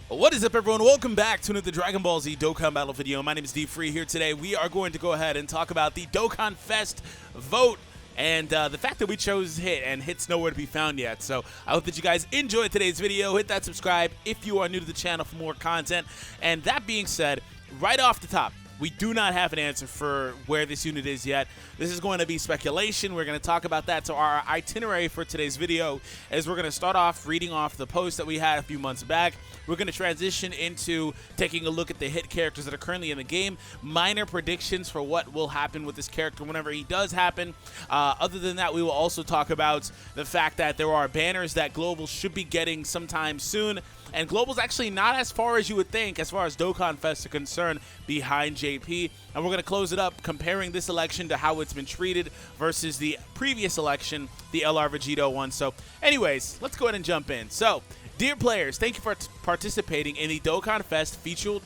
What is up, everyone? Welcome back to another Dragon Ball Z Dokkan Battle video. My name is D-Free. Here today, we are going to go ahead and talk about the Dokkan Fest vote and the fact that we chose Hit, and Hit's nowhere to be found yet. So I hope that you guys enjoyed today's video. Hit that subscribe if you are new to the channel for more content. And that being said, right off the top, we do not have an answer for where this unit is yet. This is going to be speculation. We're going to talk about that. So our itinerary for today's video is we're going to start off reading off the post that we had a few months back. We're going to transition into taking a look at the Hit characters that are currently in the game, minor predictions for what will happen with this character whenever he does happen. Other than that, we will also talk about the fact that there are banners that Global should be getting sometime soon. And Global's actually not as far as you would think as far as Dokkan Fest are concerned behind JP. And we're going to close it up comparing this election to how it's been treated versus the previous election, the LR Vegito one. So anyways, let's go ahead and jump in. So, dear players, thank you for participating in the Dokkan Fest featured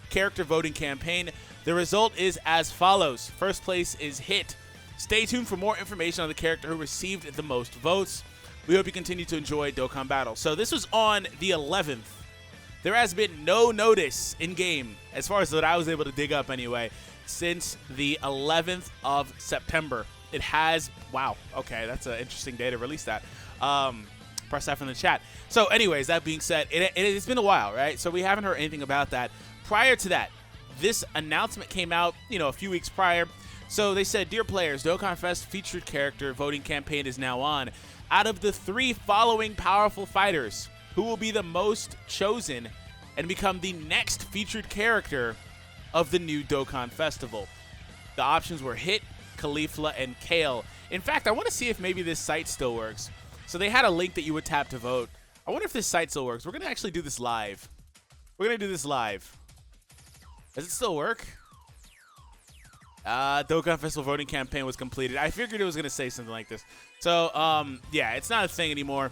character voting campaign. The result is as follows. First place is Hit. Stay tuned for more information on the character who received the most votes. We hope you continue to enjoy Dokkan Battle. So this was on the 11th. There has been no notice in-game, as far as what I was able to dig up anyway, since the 11th of September. It has, wow, okay, that's an interesting day to release that. Press F in the chat. So anyways, that being said, it's been a while, right? So we haven't heard anything about that. Prior to that, this announcement came out, a few weeks prior. So they said, dear players, Dokkan Fest featured character voting campaign is now on. Out of the 3 following powerful fighters, who will be the most chosen and become the next featured character of the new Dokkan Festival? The options were Hit, Caulifla, and Kale. In fact, I want to see if maybe this site still works. So they had a link that you would tap to vote. I wonder if this site still works. We're going to actually do this live. We're going to do this live. Does it still work? Dokkan Festival voting campaign was completed. I figured it was going to say something like this. So, yeah, it's not a thing anymore.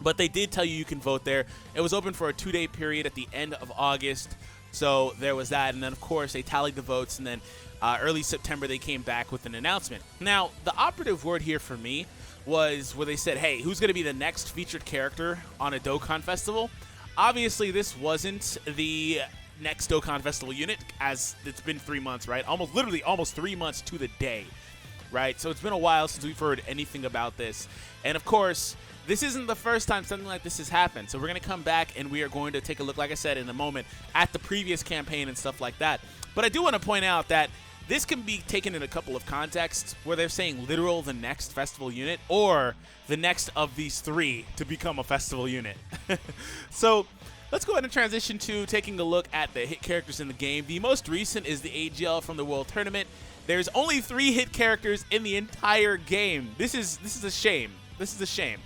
But they did tell you can vote there. It was open for a 2-day period at the end of August. So there was that. And then, of course, they tallied the votes. And then early September, they came back with an announcement. Now, the operative word here for me was where they said, hey, who's going to be the next featured character on a Dokkan Festival? Obviously, this wasn't the next Dokkan Festival unit, as it's been 3 months, right? Literally almost 3 months to the day, right? So it's been a while since we've heard anything about this. And of course, this isn't the first time something like this has happened. So we're going to come back and we are going to take a look, like I said, in a moment at the previous campaign and stuff like that. But I do want to point out that this can be taken in a couple of contexts where they're saying literal the next festival unit or the next of these 3 to become a festival unit. So let's go ahead and transition to taking a look at the Hit characters in the game. The most recent is the AGL from the World Tournament. There's only 3 Hit characters in the entire game. This is a shame. This is a shame.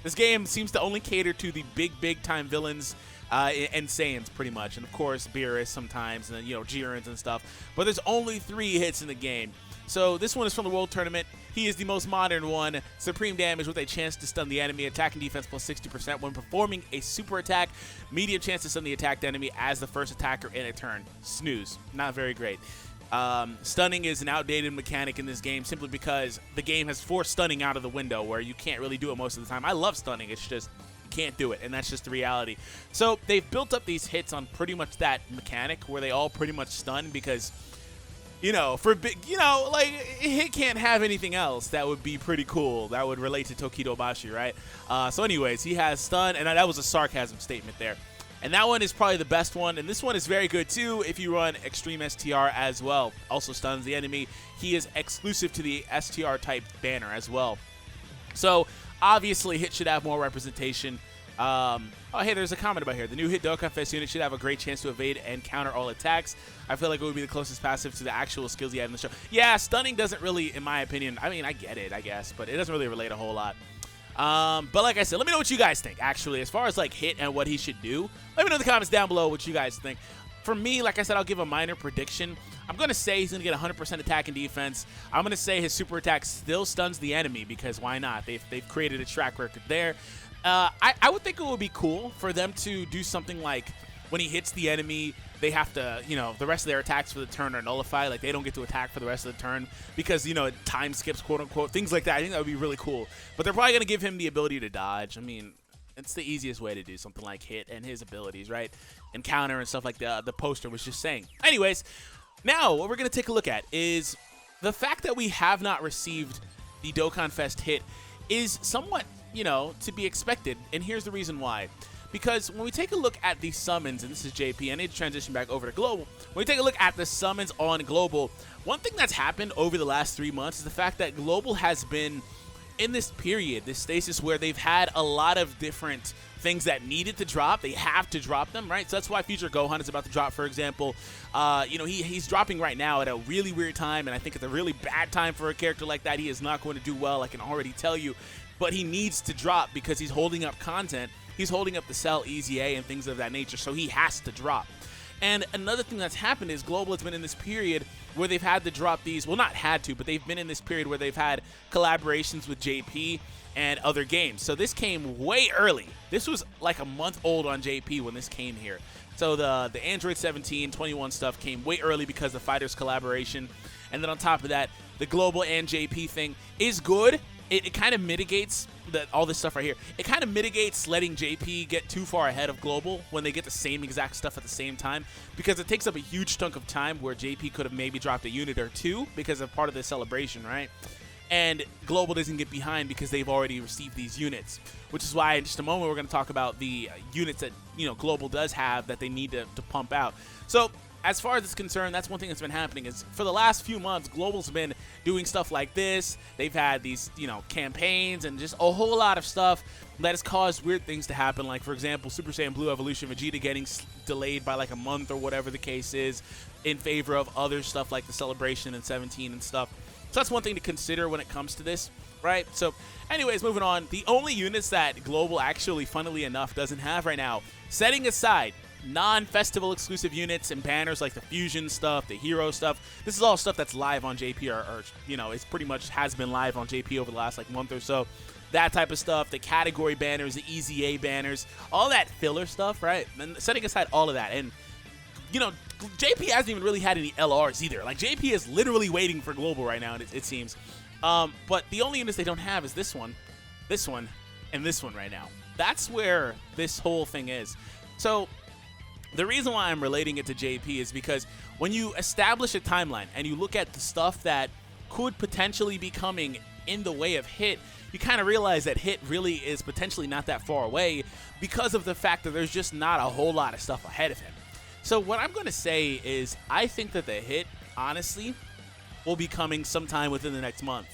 This game seems to only cater to the big time villains and Saiyans pretty much. And of course, Beerus sometimes, and then, Jirans and stuff. But there's only 3 hits in the game. So this one is from the World Tournament. He is the most modern one. Supreme damage with a chance to stun the enemy. Attack and defense plus 60% when performing a super attack. Medium chance to stun the attacked enemy as the first attacker in a turn. Snooze. Not very great. Stunning is an outdated mechanic in this game simply because the game has forced stunning out of the window where you can't really do it most of the time. I love stunning. It's just you can't do it, and that's just the reality. So they've built up these hits on pretty much that mechanic where they all pretty much stun because for big, like, Hit can't have anything else that would be pretty cool that would relate to Tokidobashi, right? So anyways, he has stun, and that was a sarcasm statement there. And that one is probably the best one, and this one is very good too if you run Extreme STR as well. Also stuns the enemy. He is exclusive to the STR type banner as well. So obviously Hit should have more representation. Oh, hey, there's a comment about here. The new Hit Dokkan Fest unit should have a great chance to evade and counter all attacks. I feel like it would be the closest passive to the actual skills he had in the show. Yeah, stunning doesn't really, in my opinion, I mean, I get it, I guess, but it doesn't really relate a whole lot. But like I said, let me know what you guys think, actually, as far as like Hit and what he should do. Let me know in the comments down below what you guys think. For me, like I said, I'll give a minor prediction. I'm going to say he's going to get 100% attack and defense. I'm going to say his super attack still stuns the enemy because why not? They've created a track record there. I would think it would be cool for them to do something like when he hits the enemy, they have to, the rest of their attacks for the turn are nullified. Like, they don't get to attack for the rest of the turn because, time skips, quote-unquote, things like that. I think that would be really cool. But they're probably going to give him the ability to dodge. I mean, It's the easiest way to do something like hit and his abilities, right? And counter and stuff like the poster was just saying. Anyways, now what we're going to take a look at is the fact that we have not received the Dokkan Fest hit is somewhat, you know, to be expected. And here's the reason why. Because when we take a look at the summons, and this is JP, I need to transition back over to Global. When we take a look at the summons on Global, one thing that's happened over the last 3 months is the fact that Global has been in this period, this stasis, where they've had a lot of different things that needed to drop. They have to drop them, right? So that's why Future Gohan is about to drop, for example. You know, he's dropping right now at a really weird time, and I think it's a really bad time for a character like that. He is not going to do well, I can already tell you. But he needs to drop because he's holding up content. He's holding up the Cell EZA and things of that nature, so he has to drop. And another thing that's happened is Global has been in this period where they've had to drop these, well, not had to, but they've been in this period where they've had collaborations with JP and other games. So this came way early. This was like a month old on JP when this came here. So the Android 17, 21 stuff came way early because of Fighters collaboration. And then on top of that, the Global and JP thing is good. It kind of mitigates all this stuff right here. It kind of mitigates letting JP get too far ahead of Global when they get the same exact stuff at the same time, because it takes up a huge chunk of time where JP could have maybe dropped a unit or two because of part of the celebration, right? And Global doesn't get behind because they've already received these units, which is why in just a moment we're going to talk about the units that, you know, Global does have that they need to pump out. So as far as it's concerned, that's one thing that's been happening is for the last few months, Global's been doing stuff like this. They've had these, you know, campaigns and just a whole lot of stuff that has caused weird things to happen. Like, for example, Super Saiyan Blue Evolution Vegeta getting delayed by like a month or whatever the case is in favor of other stuff like the Celebration and 17 and stuff. So that's one thing to consider when it comes to this, right? So anyways, moving on. The only units that Global actually, funnily enough, doesn't have right now, setting aside non-festival exclusive units and banners like the Fusion stuff, the Hero stuff. This is all stuff that's live on JP, or you know, it's pretty much has been live on JP over the last like month or so. That type of stuff, the category banners, the EZA banners, all that filler stuff, right? And setting aside all of that, and you know, JP hasn't even really had any LRs either. Like, JP is literally waiting for Global right now, it seems. But the only units they don't have is this one, and this one right now. That's where this whole thing is. So the reason why I'm relating it to JP is because when you establish a timeline and you look at the stuff that could potentially be coming in the way of Hit, you kind of realize that Hit really is potentially not that far away because of the fact that there's just not a whole lot of stuff ahead of him. So what I'm going to say is I think that the Hit, honestly, will be coming sometime within the next month.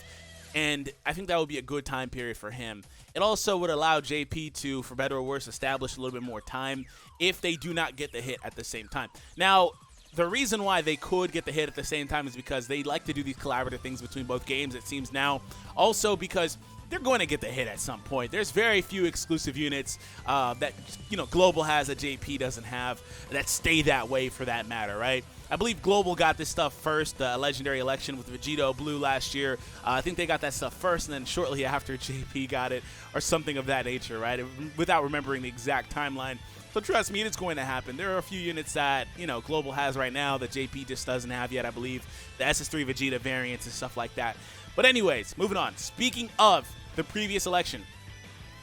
And I think that would be a good time period for him. It also would allow JP to, for better or worse, establish a little bit more time if they do not get the hit at the same time. Now, the reason why they could get the hit at the same time is because they like to do these collaborative things between both games, it seems now. Also because they're going to get the hit at some point. There's very few exclusive units that, you know, Global has that JP doesn't have, that stay that way for that matter, right? I believe Global got this stuff first, the Legendary Election with Vegito Blue last year. I think they got that stuff first, and then shortly after JP got it, or something of that nature, right? Without remembering the exact timeline. So trust me, it's going to happen. There are a few units that, you know, Global has right now that JP just doesn't have yet, I believe. The SS3 Vegeta variants and stuff like that. But anyways, moving on. Speaking of the previous election,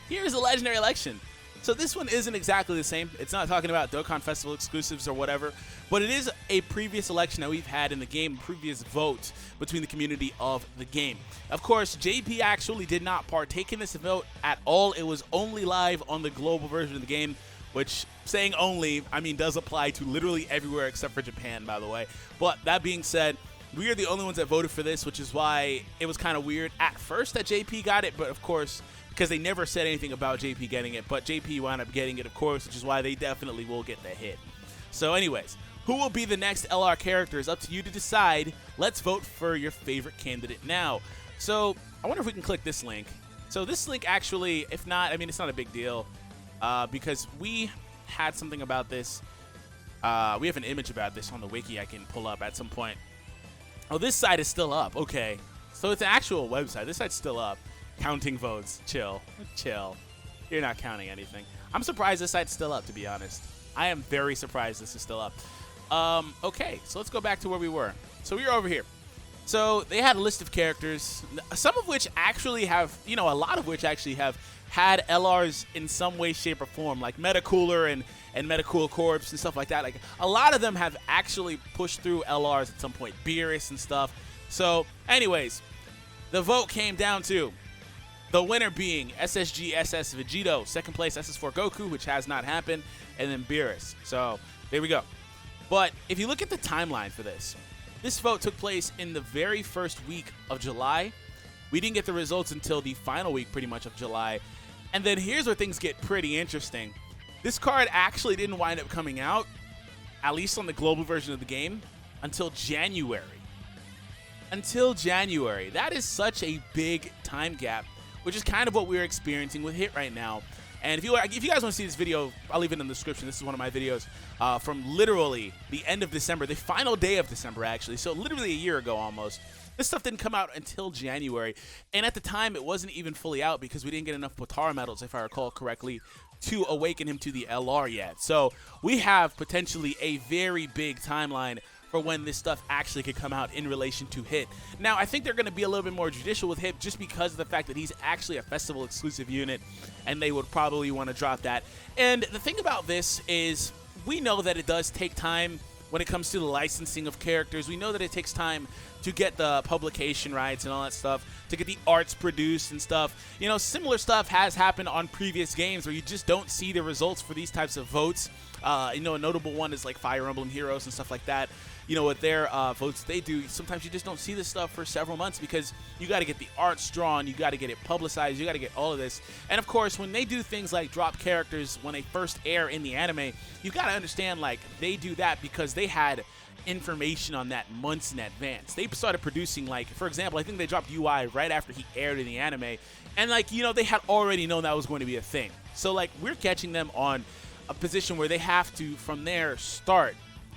here's the Legendary Election. So this one isn't exactly the same. It's not talking about Dokkan Festival exclusives or whatever, but it is a previous election that we've had in the game, previous vote between the community of the game. Of course, JP actually did not partake in this vote at all. It was only live on the global version of the game, which, saying only, I mean, does apply to literally everywhere except for Japan, by the way. But that being said, we are the only ones that voted for this, which is why it was kind of weird at first that JP got it, but of course, because they never said anything about JP getting it, but JP wound up getting it, of course, which is why they definitely will get the hit. So anyways, who will be the next LR character is up to you to decide. Let's vote for your favorite candidate now. So I wonder if we can click this link. So this link actually, if not, I mean, it's not a big deal because we had something about this. We have an image about this on the wiki I can pull up at some point. Oh, this site is still up. Okay. So it's an actual website. This site's still up. Counting votes. Chill. Chill. You're not counting anything. I'm surprised this site's still up, to be honest. I am very surprised this is still up. Okay, so let's go back to where we were. So we were over here. So they had a list of characters, some of which actually have, a lot of which actually have had LRs in some way, shape, or form, like Metacooler and Metacool Corps and stuff like that. Like, a lot of them have actually pushed through LRs at some point, Beerus and stuff. So, anyways, the vote came down to the winner being SSG SS Vegito, second place SS4 Goku, which has not happened, and then Beerus. So, there we go. But if you look at the timeline for this vote took place in the very first week of July. We didn't get the results until the final week, pretty much, of July. And then here's where things get pretty interesting. This card actually didn't wind up coming out, at least on the global version of the game, until January. Until January. That is such a big time gap, which is kind of what we're experiencing with Hit right now. And if you guys want to see this video, I'll leave it in the description. This is one of my videos from literally the end of December, the final day of December, actually. So literally a year ago almost. This stuff didn't come out until January. And at the time, it wasn't even fully out because we didn't get enough Potara medals, if I recall correctly, to awaken him to the LR yet. So we have potentially a very big timeline for when this stuff actually could come out in relation to Hit. Now, I think they're going to be a little bit more judicial with Hit just because of the fact that he's actually a festival exclusive unit, and they would probably want to drop that. And the thing about this is we know that it does take time when it comes to the licensing of characters. We know that it takes time to get the publication rights and all that stuff, to get the arts produced and stuff. Similar stuff has happened on previous games where you just don't see the results for these types of votes. A notable one is like Fire Emblem Heroes and stuff like that. With their votes they do, sometimes you just don't see this stuff for several months because you got to get the arts drawn, you got to get it publicized, you got to get all of this. And of course, when they do things like drop characters when they first air in the anime, you got to understand, like, they do that because they had information on that months in advance. They started producing, like, for example, I think they dropped UI right after he aired in the anime, and like, they had already known that was going to be a thing. So like, we're catching them on a position where they have to, from there, start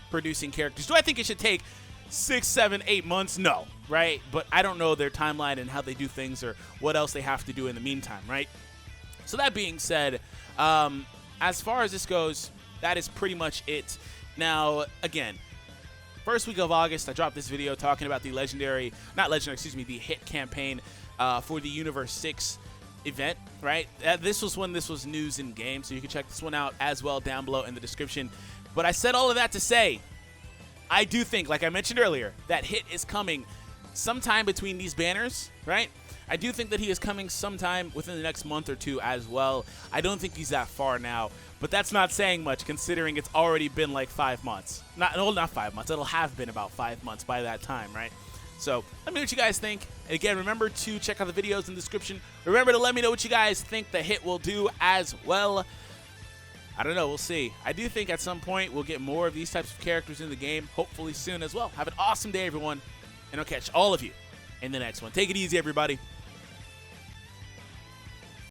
producing characters. Do I think it should take 6, 7, 8 months? No, right? But I don't know their timeline and how they do things or what else they have to do in the meantime, right? So that being said, as far as this goes, that is pretty much it. Now, again, first week of August, I dropped this video talking about the the Hit campaign for the Universe 6 event, right? This was when this was news in game, so you can check this one out as well down below in the description. But I said all of that to say, I do think, like I mentioned earlier, that Hit is coming sometime between these banners, right? I do think that he is coming sometime within the next month or two as well. I don't think he's that far now, but that's not saying much considering it's already been like 5 months. Not 5 months. It'll have been about 5 months by that time, right? So let me know what you guys think. And again, remember to check out the videos in the description. Remember to let me know what you guys think the Hit will do as well. I don't know. We'll see. I do think at some point we'll get more of these types of characters in the game, hopefully soon as well. Have an awesome day, everyone, and I'll catch all of you in the next one. Take it easy, everybody.